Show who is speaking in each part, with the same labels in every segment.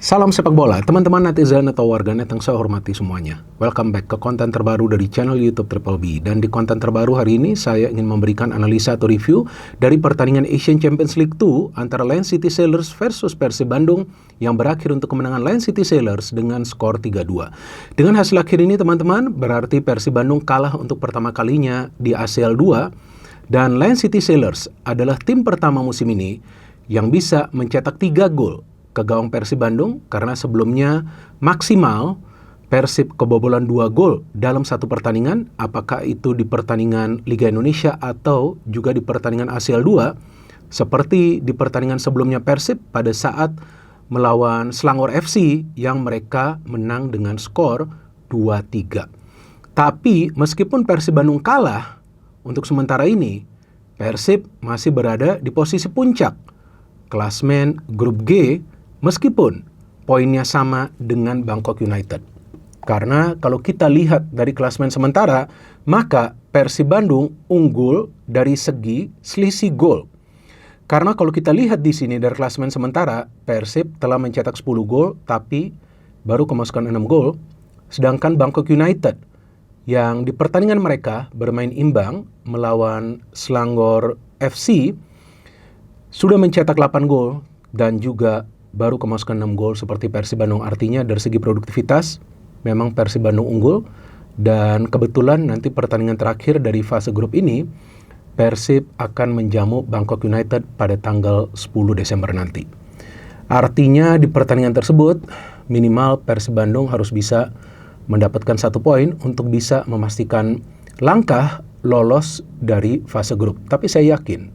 Speaker 1: Salam sepak bola, teman-teman netizen atau warganet yang saya hormati semuanya. Welcome back ke konten terbaru dari channel YouTube Triple B. Dan di konten terbaru hari ini, saya ingin memberikan analisa atau review dari pertandingan Asian Champions League 2 antara Lion City Sailors versus Persib Bandung yang berakhir untuk kemenangan Lion City Sailors dengan skor 3-2. Dengan hasil akhir ini, teman-teman, berarti Persib Bandung kalah untuk pertama kalinya di ACL 2 dan Lion City Sailors adalah tim pertama musim ini yang bisa mencetak 3 gol ke gawang Persib Bandung, karena sebelumnya maksimal Persib kebobolan 2 gol dalam satu pertandingan, apakah itu di pertandingan Liga Indonesia atau juga di pertandingan ACL 2, seperti di pertandingan sebelumnya Persib pada saat melawan Selangor FC yang mereka menang dengan skor 2-3. Tapi meskipun Persib Bandung kalah, untuk sementara ini Persib masih berada di posisi puncak klasmen grup G, meskipun poinnya sama dengan Bangkok United. Karena kalau kita lihat dari klasmen sementara, maka Persib Bandung unggul dari segi selisih gol. Karena kalau kita lihat di sini dari klasmen sementara, Persib telah mencetak 10 gol tapi baru kemasukan 6 gol, sedangkan Bangkok United yang di pertandingan mereka bermain imbang melawan Selangor FC sudah mencetak 8 gol dan juga baru kemasukan 6 gol seperti Persib Bandung. Artinya dari segi produktivitas memang Persib Bandung unggul, dan kebetulan nanti pertandingan terakhir dari fase grup ini Persib akan menjamu Bangkok United pada tanggal 10 Desember nanti. Artinya di pertandingan tersebut minimal Persib Bandung harus bisa mendapatkan 1 poin untuk bisa memastikan langkah lolos dari fase grup. Tapi saya yakin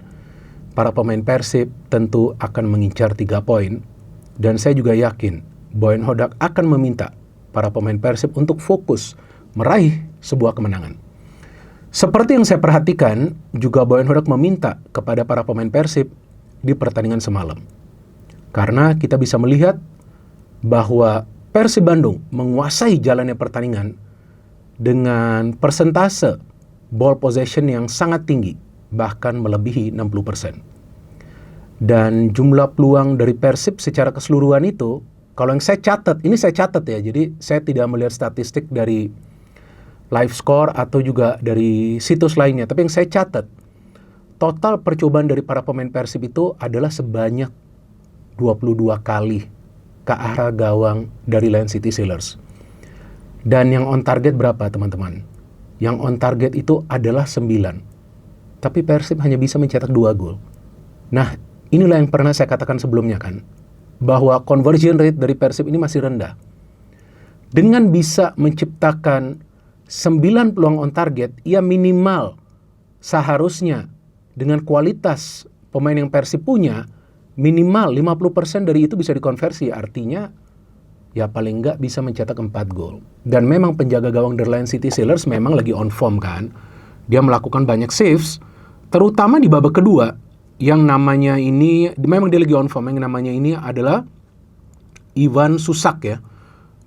Speaker 1: para pemain Persib tentu akan mengincar 3 poin. Dan saya juga yakin Boyan Hodak akan meminta para pemain Persib untuk fokus meraih sebuah kemenangan. Seperti yang saya perhatikan, juga Boyan Hodak meminta kepada para pemain Persib di pertandingan semalam. Karena kita bisa melihat bahwa Persib Bandung menguasai jalannya pertandingan dengan persentase ball possession yang sangat tinggi, bahkan melebihi 60%. Dan jumlah peluang dari Persib secara keseluruhan itu, kalau yang saya catat, ini saya catat ya, jadi saya tidak melihat statistik dari live score atau juga dari situs lainnya, tapi yang saya catat, total percobaan dari para pemain Persib itu adalah sebanyak 22 kali ke arah gawang dari Lion City Sailors. Dan yang on target berapa, teman-teman? Yang on target itu adalah 9. Tapi Persib hanya bisa mencetak 2 gol. Nah, inilah yang pernah saya katakan sebelumnya kan, bahwa conversion rate dari Persib ini masih rendah. Dengan bisa menciptakan 9 peluang on target, ia minimal seharusnya dengan kualitas pemain yang Persib punya, minimal 50% dari itu bisa dikonversi. Artinya, ya paling nggak bisa mencetak 4 gol. Dan memang penjaga gawang dari Lion City Sailors memang lagi on form kan. Dia melakukan banyak saves, terutama di babak kedua, yang namanya ini, memang dia lagi on form, yang namanya ini adalah Ivan Susak ya.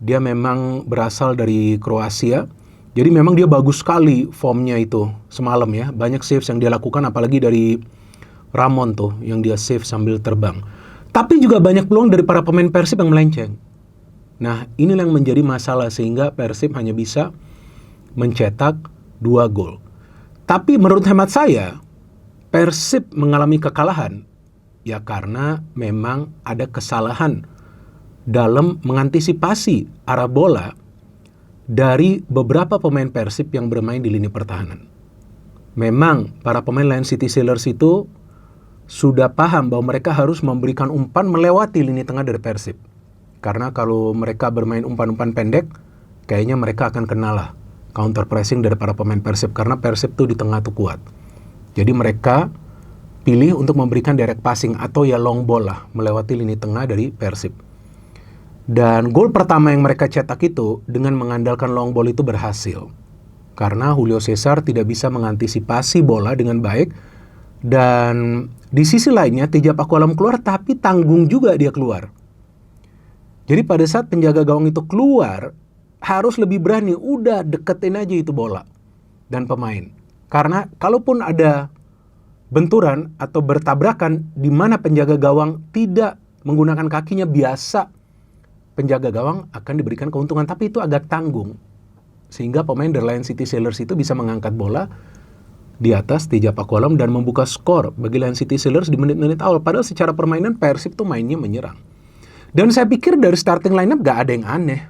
Speaker 1: Dia memang berasal dari Kroasia, jadi memang dia bagus sekali formnya itu semalam ya. Banyak saves yang dia lakukan, apalagi dari Ramon tuh, yang dia save sambil terbang. Tapi juga banyak peluang dari para pemain Persib yang melenceng. Nah, inilah yang menjadi masalah sehingga Persib hanya bisa mencetak 2 gol. Tapi menurut hemat saya, Persib mengalami kekalahan ya karena memang ada kesalahan dalam mengantisipasi arah bola dari beberapa pemain Persib yang bermain di lini pertahanan. Memang para pemain Lion City Sailors itu sudah paham bahwa mereka harus memberikan umpan melewati lini tengah dari Persib. Karena kalau mereka bermain umpan-umpan pendek, kayaknya mereka akan kenalah counter pressing dari para pemain Persib, karena Persib tuh di tengah tuh kuat. Jadi mereka pilih untuk memberikan direct passing atau ya long ball lah, melewati lini tengah dari Persib. Dan gol pertama yang mereka cetak itu dengan mengandalkan long ball itu berhasil. Karena Julio Cesar tidak bisa mengantisipasi bola dengan baik. Dan di sisi lainnya Teja Pakualam keluar, tapi tanggung juga dia keluar. Jadi pada saat penjaga gawang itu keluar, harus lebih berani, udah deketin aja itu bola dan pemain. Karena kalaupun ada benturan atau bertabrakan di mana penjaga gawang tidak menggunakan kakinya biasa penjaga gawang akan diberikan keuntungan, tapi itu agak tanggung. Sehingga pemain dari Lion City Sailors itu bisa mengangkat bola di atas di japa kolam dan membuka skor bagi Lion City Sailors di menit-menit awal. Padahal secara permainan Persib tuh mainnya menyerang. Dan saya pikir dari starting lineup gak ada yang aneh.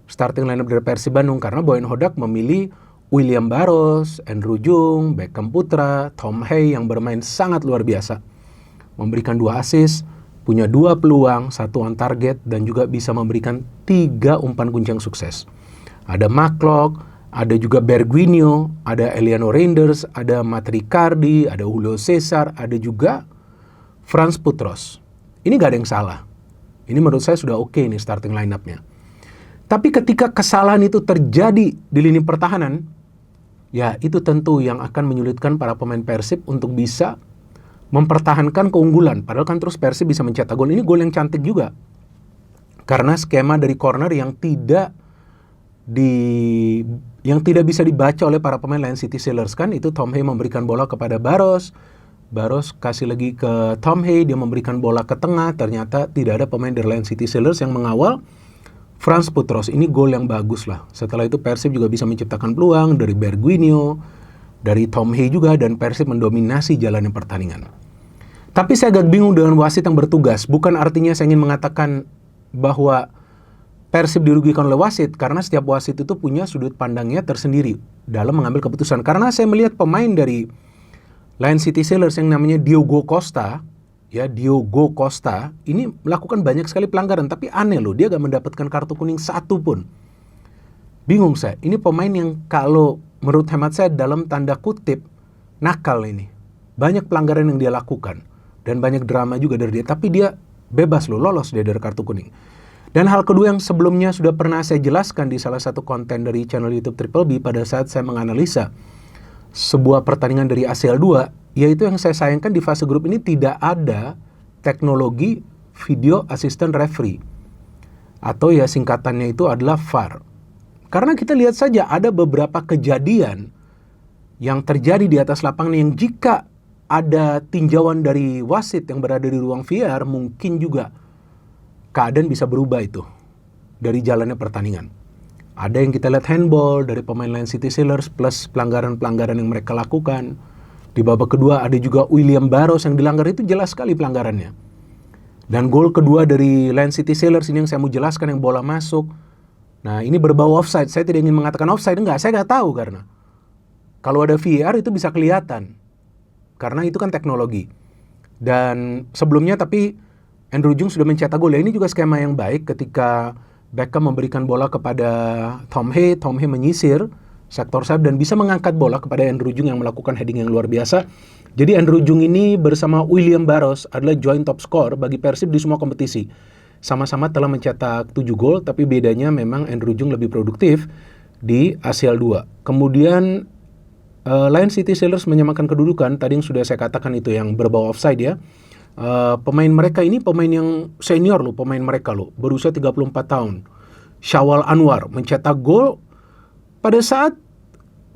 Speaker 1: Starting lineup dari Persib Bandung karena Boyan Hodak memilih William Barros, Andrew Jung, Beckham Putra, Tom Hay yang bermain sangat luar biasa. Memberikan 2 assist, punya 2 peluang, 1 on target, dan juga bisa memberikan 3 umpan kuncang sukses. Ada McLeod, ada juga Bergwinho, ada Eliano Reinders, ada Matt Ricardi, ada Julio Cesar, ada juga Franz Putros. Ini gak ada yang salah. Ini menurut saya sudah oke nih starting line-up-nya. Tapi ketika kesalahan itu terjadi di lini pertahanan, ya itu tentu yang akan menyulitkan para pemain Persib untuk bisa mempertahankan keunggulan. Padahal kan terus Persib bisa mencetak gol. Ini gol yang cantik juga. Karena skema dari corner yang tidak bisa dibaca oleh para pemain Lion City Sailors kan, itu Tom Hay memberikan bola kepada Barros kasih lagi ke Tom Hay, dia memberikan bola ke tengah, ternyata tidak ada pemain dari Lion City Sailors yang mengawal Franz Putros. Ini gol yang bagus lah. Setelah itu Persib juga bisa menciptakan peluang dari Bergwinho, dari Tom Hay juga, dan Persib mendominasi jalannya pertandingan. Tapi saya agak bingung dengan wasit yang bertugas. Bukan artinya saya ingin mengatakan bahwa Persib dirugikan oleh wasit, karena setiap wasit itu punya sudut pandangnya tersendiri dalam mengambil keputusan. Karena saya melihat pemain dari Lion City Sailors yang namanya Diogo Costa ini melakukan banyak sekali pelanggaran, tapi aneh loh, dia gak mendapatkan kartu kuning 1 pun. Bingung saya, ini pemain yang kalau menurut hemat saya dalam tanda kutip nakal ini. Banyak pelanggaran yang dia lakukan dan banyak drama juga dari dia, tapi dia bebas loh, lolos dia dari kartu kuning. Dan hal kedua yang sebelumnya sudah pernah saya jelaskan di salah satu konten dari channel YouTube Triple B pada saat saya menganalisa sebuah pertandingan dari ACL 2, yaitu yang saya sayangkan di fase grup ini tidak ada teknologi video assistant referee, atau ya singkatannya itu adalah VAR. Karena kita lihat saja ada beberapa kejadian yang terjadi di atas lapangan yang jika ada tinjauan dari wasit yang berada di ruang VAR, mungkin juga keadaan bisa berubah itu dari jalannya pertandingan. Ada yang kita lihat handball dari pemain Lion City Sailors plus pelanggaran-pelanggaran yang mereka lakukan. Di babak kedua ada juga William Barros yang dilanggar, itu jelas sekali pelanggarannya. Dan gol kedua dari Lion City Sailors ini yang saya mau jelaskan, yang bola masuk. Nah ini berbau offside. Saya tidak ingin mengatakan offside, enggak, saya nggak tahu karena kalau ada VAR itu bisa kelihatan. Karena itu kan teknologi. Dan sebelumnya tapi Andrew Jung sudah mencetak gol. Ya, ini juga skema yang baik ketika Beckham memberikan bola kepada Tom Hay menyisir sektor sayap dan bisa mengangkat bola kepada Andrew Jung yang melakukan heading yang luar biasa. Jadi Andrew Jung ini bersama William Barros adalah joint top scorer bagi Persib di semua kompetisi. Sama-sama telah mencetak 7 gol, tapi bedanya memang Andrew Jung lebih produktif di ACL 2. Kemudian Lion City Sailors menyamakan kedudukan, tadi yang sudah saya katakan itu yang berbau offside ya. Pemain mereka ini pemain yang senior loh, pemain mereka loh, berusia 34 tahun. Syawal Anwar mencetak gol pada saat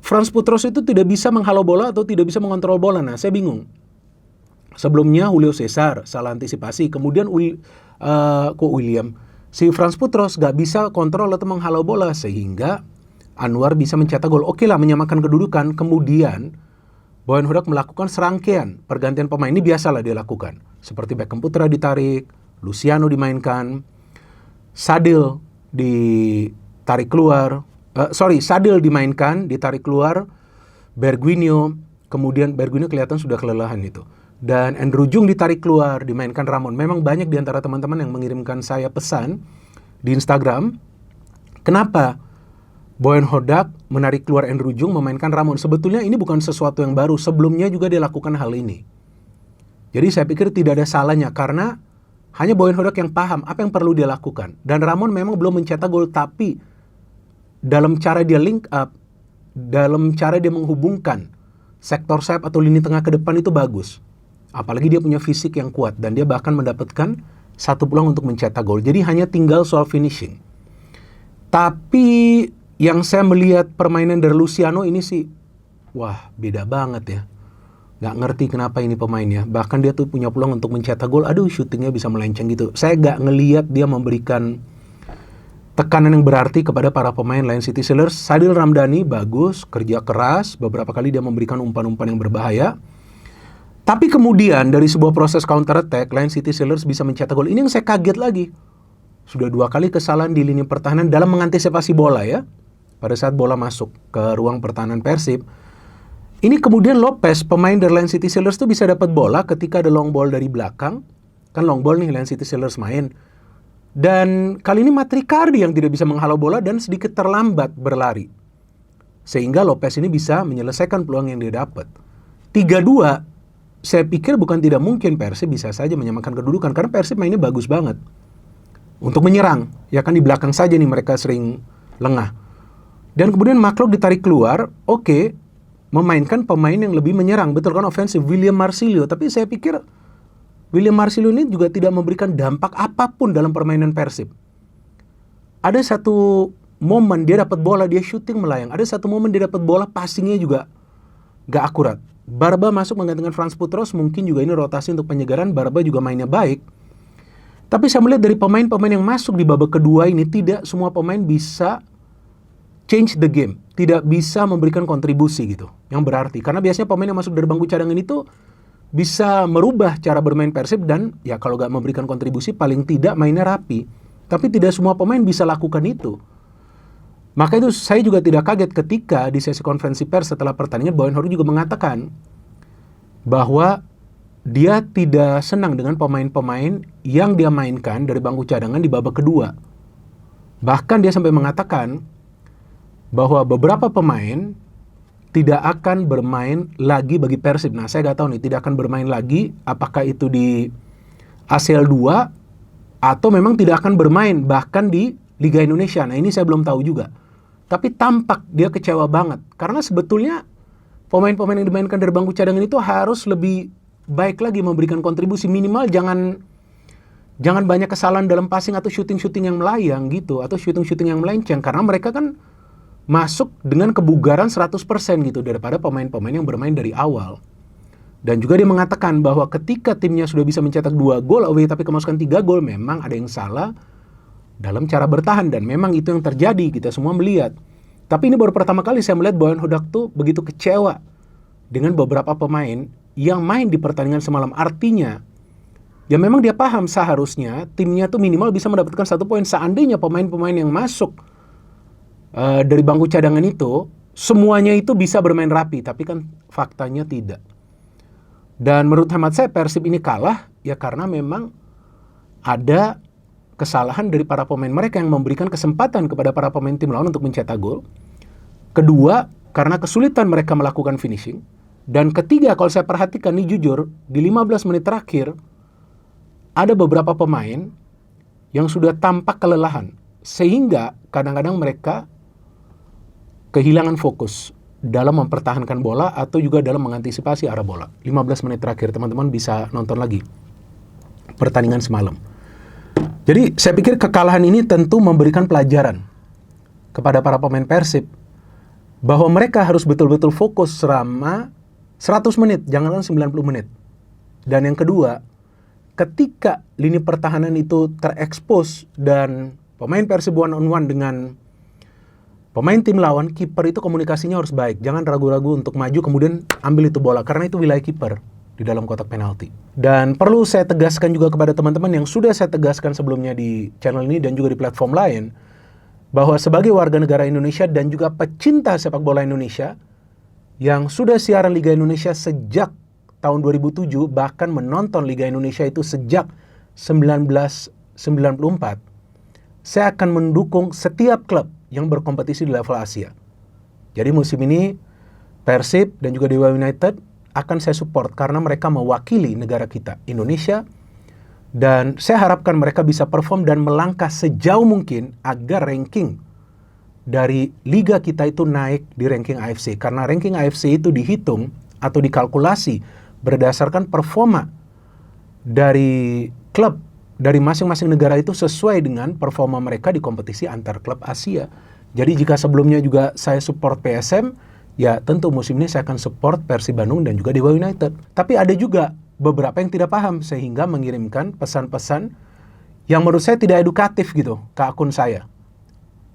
Speaker 1: Franz Putros itu tidak bisa menghalau bola atau tidak bisa mengontrol bola. Nah, saya bingung. Sebelumnya Julio Cesar salah antisipasi, kemudian William, si Franz Putros gak bisa kontrol atau menghalau bola sehingga Anwar bisa mencetak gol. Oke lah, menyamakan kedudukan. Kemudian Boyan Hodak melakukan serangkaian pergantian pemain. Ini biasalah dia lakukan. Seperti Beckham Putra ditarik, Luciano dimainkan, Sadil ditarik keluar. Sadil dimainkan, ditarik keluar, Bergwinho, kemudian Bergwinho kelihatan sudah kelelahan itu. Dan Andrew Jung ditarik keluar, dimainkan Ramon. Memang banyak di antara teman-teman yang mengirimkan saya pesan di Instagram, kenapa Boyan Hodak menarik keluar Andrew Jung, memainkan Ramon. Sebetulnya ini bukan sesuatu yang baru. Sebelumnya juga dia lakukan hal ini. Jadi saya pikir tidak ada salahnya karena hanya Boyan Hodak yang paham apa yang perlu dia lakukan. Dan Ramon memang belum mencetak gol, tapi dalam cara dia link up, dalam cara dia menghubungkan sektor sayap atau lini tengah ke depan itu bagus. Apalagi dia punya fisik yang kuat dan dia bahkan mendapatkan satu peluang untuk mencetak gol. Jadi hanya tinggal soal finishing. Tapi yang saya melihat permainan dari Luciano ini sih, wah beda banget ya. Gak ngerti kenapa ini pemainnya. Bahkan dia tuh punya peluang untuk mencetak gol. Aduh, syutingnya bisa melenceng gitu. Saya gak ngelihat dia memberikan tekanan yang berarti kepada para pemain Lion City Sailors. Sadil Ramdhani bagus, kerja keras, beberapa kali dia memberikan umpan-umpan yang berbahaya. Tapi kemudian dari sebuah proses counter attack, Lion City Sailors bisa mencetak gol. Ini yang saya kaget lagi. Sudah 2 kali kesalahan di lini pertahanan dalam mengantisipasi bola ya. Pada saat bola masuk ke ruang pertahanan Persib. Ini kemudian Lopez, pemain dari Lion City Sailors tuh bisa dapat bola ketika ada long ball dari belakang. Kan long ball nih Lion City Sailors main. Dan kali ini Matricardi yang tidak bisa menghalau bola dan sedikit terlambat berlari. Sehingga Lopez ini bisa menyelesaikan peluang yang dia dapat. 3-2, saya pikir bukan tidak mungkin Persib bisa saja menyamakan kedudukan. Karena Persib mainnya bagus banget. Untuk menyerang. Ya kan di belakang saja nih mereka sering lengah. Dan kemudian Maklok ditarik keluar, oke, memainkan pemain yang lebih menyerang. Betul kan ofensif, William Marsilio. Tapi saya pikir William Marsilio ini juga tidak memberikan dampak apapun dalam permainan Persib. Ada satu momen dia dapat bola, dia shooting melayang. Ada satu momen dia dapat bola, passingnya juga gak akurat. Barba masuk menggantikan Frans Putros, mungkin juga ini rotasi untuk penyegaran. Barba juga mainnya baik. Tapi saya melihat dari pemain-pemain yang masuk di babak kedua ini, tidak semua pemain bisa change the game, tidak bisa memberikan kontribusi gitu, yang berarti. Karena biasanya pemain yang masuk dari bangku cadangan itu bisa merubah cara bermain Persib dan ya kalau gak memberikan kontribusi paling tidak mainnya rapi. Tapi tidak semua pemain bisa lakukan itu. Maka itu saya juga tidak kaget ketika di sesi konferensi pers setelah pertandingan Boyan Horu juga mengatakan bahwa dia tidak senang dengan pemain-pemain yang dia mainkan dari bangku cadangan di babak kedua. Bahkan dia sampai mengatakan bahwa beberapa pemain tidak akan bermain lagi bagi Persib. Nah, saya nggak tahu nih, tidak akan bermain lagi, apakah itu di ACL 2, atau memang tidak akan bermain bahkan di Liga Indonesia. Nah, ini saya belum tahu juga. Tapi tampak dia kecewa banget. Karena sebetulnya pemain-pemain yang dimainkan dari bangku cadangan itu harus lebih baik lagi memberikan kontribusi. Minimal jangan banyak kesalahan dalam passing atau shooting-shooting yang melayang gitu, atau shooting-shooting yang melenceng. Karena mereka kan masuk dengan kebugaran 100% gitu daripada pemain-pemain yang bermain dari awal. Dan juga dia mengatakan bahwa ketika timnya sudah bisa mencetak 2 gol away tapi kemasukan 3 gol, memang ada yang salah dalam cara bertahan. Dan memang itu yang terjadi, kita semua melihat. Tapi ini baru pertama kali saya melihat Boyan Hodak tuh begitu kecewa dengan beberapa pemain yang main di pertandingan semalam. Artinya, ya memang dia paham seharusnya timnya tuh minimal bisa mendapatkan 1 poin. Seandainya pemain-pemain yang masuk dari bangku cadangan itu semuanya itu bisa bermain rapi, tapi kan faktanya tidak. Dan menurut hemat saya Persib ini kalah ya karena memang ada kesalahan dari para pemain mereka yang memberikan kesempatan kepada para pemain tim lawan untuk mencetak gol. Kedua, karena kesulitan mereka melakukan finishing. Dan ketiga, kalau saya perhatikan nih jujur, di 15 menit terakhir ada beberapa pemain yang sudah tampak kelelahan, sehingga kadang-kadang mereka kehilangan fokus dalam mempertahankan bola atau juga dalam mengantisipasi arah bola. 15 menit terakhir, teman-teman bisa nonton lagi pertandingan semalam. Jadi saya pikir kekalahan ini tentu memberikan pelajaran kepada para pemain Persib bahwa mereka harus betul-betul fokus selama 100 menit, jangankan 90 menit. Dan yang kedua, ketika lini pertahanan itu terekspos dan pemain Persib one-on-one dengan pemain tim lawan, kiper itu komunikasinya harus baik. Jangan ragu-ragu untuk maju kemudian ambil itu bola. Karena itu wilayah kiper di dalam kotak penalti. Dan perlu saya tegaskan juga kepada teman-teman yang sudah saya tegaskan sebelumnya di channel ini dan juga di platform lain. Bahwa sebagai warga negara Indonesia dan juga pecinta sepak bola Indonesia yang sudah siaran Liga Indonesia sejak tahun 2007, bahkan menonton Liga Indonesia itu sejak 1994, saya akan mendukung setiap klub yang berkompetisi di level Asia. Jadi musim ini Persib dan juga Dewa United akan saya support karena mereka mewakili negara kita, Indonesia. Dan saya harapkan mereka bisa perform dan melangkah sejauh mungkin agar ranking dari liga kita itu naik di ranking AFC. Karena ranking AFC itu dihitung atau dikalkulasi berdasarkan performa dari klub dari masing-masing negara itu sesuai dengan performa mereka di kompetisi antar klub Asia. Jadi jika sebelumnya juga saya support PSM, ya tentu musim ini saya akan support Persib Bandung dan juga Dewa United. Tapi ada juga beberapa yang tidak paham sehingga mengirimkan pesan-pesan yang menurut saya tidak edukatif gitu ke akun saya.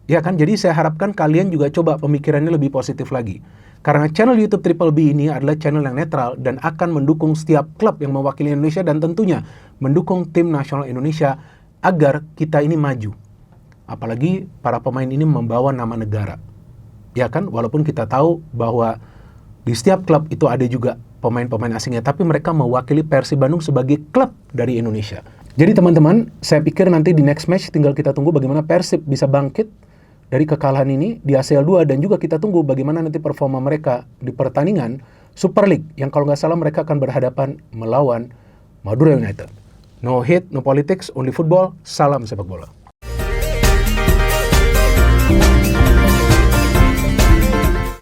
Speaker 1: Ya kan, jadi saya harapkan kalian juga coba pemikirannya lebih positif lagi. Karena channel YouTube Triple B ini adalah channel yang netral dan akan mendukung setiap klub yang mewakili Indonesia dan tentunya mendukung tim nasional Indonesia agar kita ini maju. Apalagi para pemain ini membawa nama negara. Ya kan, walaupun kita tahu bahwa di setiap klub itu ada juga pemain-pemain asingnya, tapi mereka mewakili Persib Bandung sebagai klub dari Indonesia. Jadi teman-teman, saya pikir nanti di next match tinggal kita tunggu bagaimana Persib bisa bangkit dari kekalahan ini di ACL 2 dan juga kita tunggu bagaimana nanti performa mereka di pertandingan Super League yang kalau nggak salah mereka akan berhadapan melawan Madura United. No hate, no politics, only football. Salam sepak bola.